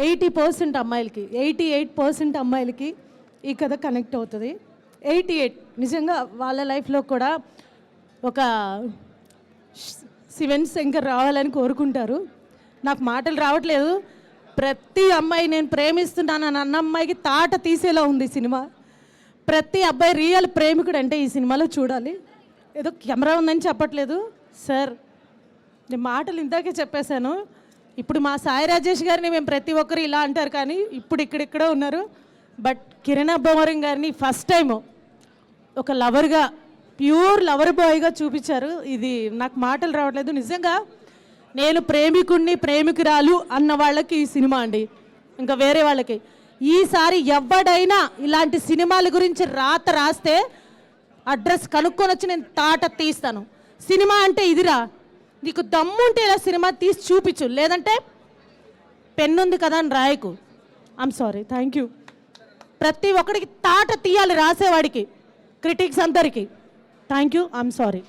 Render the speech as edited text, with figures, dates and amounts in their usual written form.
80% అమ్మాయిలకి 88% అమ్మాయిలకి ఈ కథ కనెక్ట్ అవుతుంది. 88 నిజంగా వాళ్ళ లైఫ్లో కూడా ఒక శివన్ శంకర్ రావాలని కోరుకుంటారు. నాకు మాటలు రావట్లేదు. ప్రతి అమ్మాయి నేను ప్రేమిస్తున్నాను అన్న అమ్మాయికి తాట తీసేలా ఉంది సినిమా. ప్రతి అబ్బాయి రియల్ ప్రేమికుడు అంటే ఈ సినిమాలో చూడాలి. ఏదో కెమెరా ఉందని చెప్పట్లేదు సార్, నేను మాటలు ఇందాకే చెప్పేశాను. ఇప్పుడు మా సాయి రాజేష్ గారిని మేము ప్రతి ఒక్కరు ఇలా అంటారు, కానీ ఇప్పుడు ఇక్కడిక్కడ ఉన్నారు. బట్ కిరణ్ అబ్బవరం గారిని ఫస్ట్ టైం ఒక లవర్గా, ప్యూర్ లవర్ బాయ్గా చూపించారు. ఇది నాకు మాటలు రావట్లేదు. నిజంగా నేను ప్రేమికుడిని ప్రేమికురాలు అన్న వాళ్ళకి ఈ సినిమా అండి, ఇంకా వేరే వాళ్ళకి. ఈసారి ఎవడైనా ఇలాంటి సినిమాల గురించి రాస్తే అడ్రస్ కనుక్కొని వచ్చి నేను తాట తీస్తాను. సినిమా అంటే ఇదిరా, నీకు దమ్ముంటే ఇలా సినిమా తీసి చూపించు, లేదంటే పెన్నుంది కదా అని రాయకు. I'm sorry. Thank you. ప్రతి ఒక్కడికి తాట తీయాలి రాసేవాడికి, క్రిటిక్స్ అందరికీ. Thank you. I'm sorry.